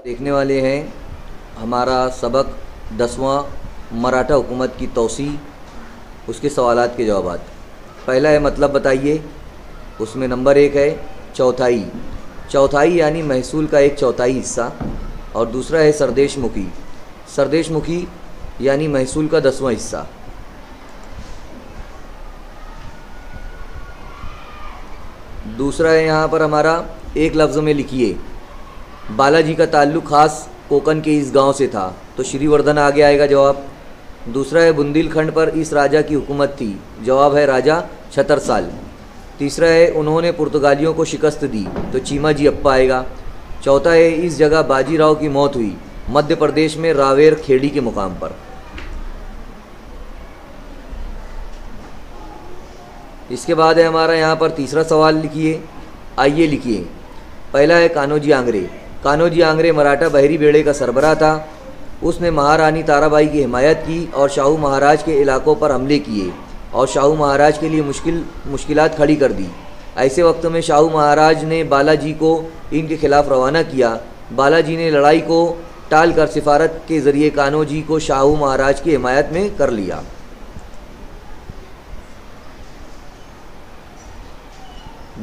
देखने वाले हैं हमारा सबक 10वां मराठा हुकूमत की तोसी, उसके सवालात के जवाब। पहला है मतलब बताइए, उसमें नंबर 1 है चौथाई। चौथाई यानी महसूल का 1/4 हिस्सा। और दूसरा है सरदेशमुखी। सरदेशमुखी यानी महसूल का 10वां हिस्सा। दूसरा है यहाँ पर हमारा एक लफ्ज़ में लिखिए, बालाजी का ताल्लुक़ ख़ास कोकन के इस गांव से था, तो श्रीवर्धन आगे आएगा जवाब। दूसरा है बुंदेलखंड पर इस राजा की हुकूमत थी, जवाब है राजा छतरसाल। तीसरा है उन्होंने पुर्तगालियों को शिकस्त दी, तो चीमाजी अप्पा आएगा। चौथा है इस जगह बाजीराव की मौत हुई, मध्य प्रदेश में रावेर खेड़ी के मुकाम पर। इसके बाद है हमारा यहाँ पर तीसरा सवाल लिखिए, आइए लिखिए। पहला है कान्होजी आंग्रे। कान्होजी आंग्रे मराठा बहरी बेड़े का सरबराह था। उसने महारानी ताराबाई की हिमायत की और शाहू महाराज के इलाकों पर हमले किए और शाहू महाराज के लिए मुश्किलात खड़ी कर दी। ऐसे वक्त में शाहू महाराज ने बालाजी को इनके खिलाफ रवाना किया। बालाजी ने लड़ाई को टालकर सिफारत के ज़रिए कान्होजी को शाहू महाराज की हिमायत में कर लिया।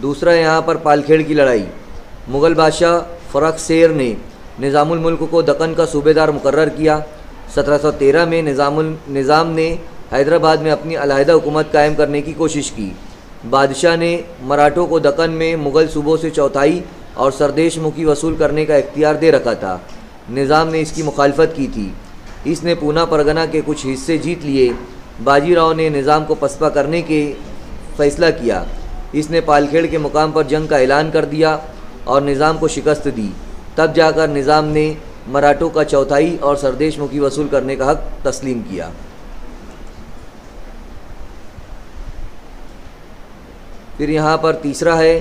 दूसरा यहाँ पर पालखेड़ की लड़ाई। मुग़ल बादशाह फ़र्रुख़ ने निज़ामुल मुल्क को दक्कन का सूबेदार मुकर्रर किया। 1713 में निज़ाम ने हैदराबाद में अपनी अलहदा हुकूमत कायम करने की कोशिश की। बादशाह ने मराठों को दक्कन में मुग़ल सूबों से चौथाई और सरदेशमुखी वसूल करने का इख्तियार दे रखा था। निज़ाम ने इसकी मुखालफत की थी। इसने पूना परगना के कुछ हिस्से जीत लिए। बाजीराव ने निज़ाम को पसपा करने के फ़ैसला किया। इसने पालखेड़ के मुकाम पर जंग का ऐलान कर दिया और निज़ाम को शिकस्त दी। तब जाकर निज़ाम ने मराठों का चौथाई और सरदेशमुखी वसूल करने का हक तस्लीम किया। फिर यहाँ पर तीसरा है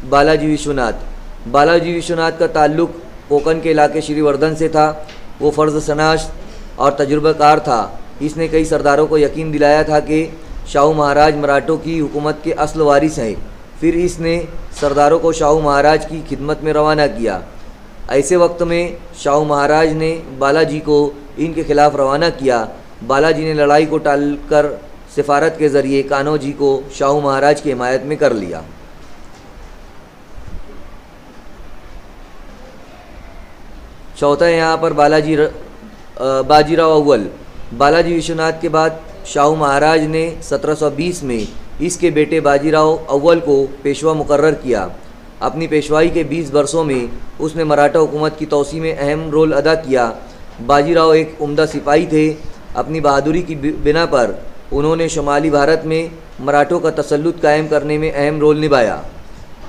बालाजी विश्वनाथ। बालाजी विश्वनाथ का ताल्लुक़ कोकन के इलाके श्रीवर्धन से था। वो फ़र्ज़ शनास और तजुर्बाकार था। इसने कई सरदारों को यकीन दिलाया था कि शाहू महाराज मराठों की हुकूमत के असल वारिस हैं। फिर इसने सरदारों को शाहू महाराज की खिदमत में रवाना किया। ऐसे वक्त में शाहू महाराज ने बालाजी को इनके खिलाफ रवाना किया। बालाजी ने लड़ाई को टालकर सिफारत के ज़रिए कान्होजी को शाहू महाराज की हिमायत में कर लिया। चौथा है यहाँ पर बाजीराव अव्वल। बालाजी विश्वनाथ के बाद शाहू महाराज ने 1720 में इसके बेटे बाजीराव अव्वल को पेशवा मुकर्रर किया। अपनी पेशवाई के 20 वर्षों में उसने मराठा हुकूमत की तोसी में अहम रोल अदा किया। बाजीराव एक उम्दा सिपाही थे। अपनी बहादुरी की बिना पर उन्होंने शुमाली भारत में मराठों का तसल्लुत कायम करने में अहम रोल निभाया।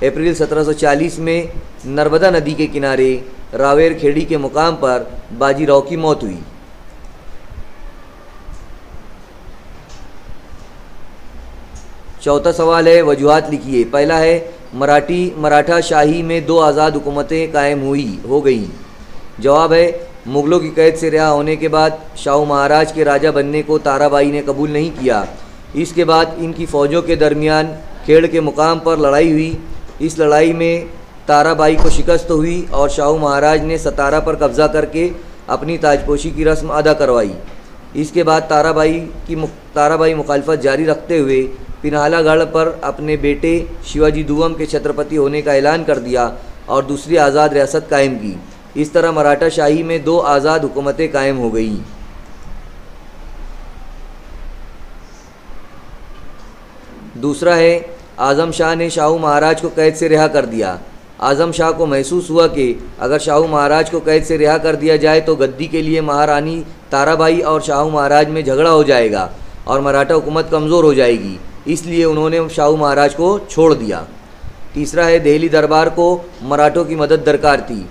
अप्रैल 1740 में नर्मदा नदी के किनारे रावेर खेड़ी के मुकाम पर बाजीराव की मौत हुई। चौथा सवाल है वजूहात लिखिए। पहला है मराठा शाही में 2 आज़ाद हुकूमतें कायम हो गईं। जवाब है मुग़लों की कैद से रिहा होने के बाद शाहू महाराज के राजा बनने को ताराबाई ने कबूल नहीं किया। इसके बाद इनकी फ़ौजों के दरमियान खेड़ के मुकाम पर लड़ाई हुई। इस लड़ाई में ताराबाई को शिकस्त हुई और शाहू महाराज ने सतारा पर कब्ज़ा करके अपनी ताजपोशी की रस्म अदा करवाई। इसके बाद ताराबाई मुखालफत जारी रखते हुए पिन्हालागढ़ पर अपने बेटे शिवाजी दुवम के छत्रपति होने का ऐलान कर दिया और दूसरी आज़ाद रियासत कायम की। इस तरह मराठा शाही में 2 आज़ाद हुकूमतें कायम हो गईं। दूसरा है आज़म शाह ने शाहू महाराज को कैद से रिहा कर दिया। आज़म शाह को महसूस हुआ कि अगर शाहू महाराज को कैद से रिहा कर दिया जाए तो गद्दी के लिए महारानी ताराबाई और शाहू महाराज में झगड़ा हो जाएगा और मराठा हुकूमत कमज़ोर हो जाएगी। इसलिए उन्होंने शाहू महाराज को छोड़ दिया। तीसरा है दिल्ली दरबार को मराठों की मदद दरकार थी।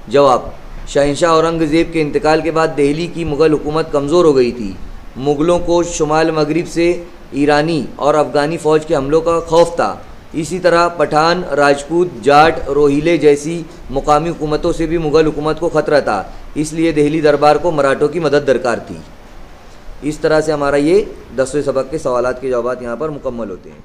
जवाब शहंशाह औरंगज़ेब के इंतकाल के बाद दिल्ली की मुग़ल हुकूमत कमज़ोर हो गई थी। मुग़लों को शुमाल मगरिब से ईरानी और अफ़गानी फ़ौज के हमलों का खौफ था। इसी तरह पठान, राजपूत, जाट, रोहिले जैसी मुकामी हुकूमतों से भी मुग़ल हुकूमत को ख़तरा था। इसलिए दिल्ली दरबार को मराठों की मदद दरकार थी। इस तरह से हमारा ये 10वें सबक के सवालात के जवाब यहाँ पर मुकम्मल होते हैं।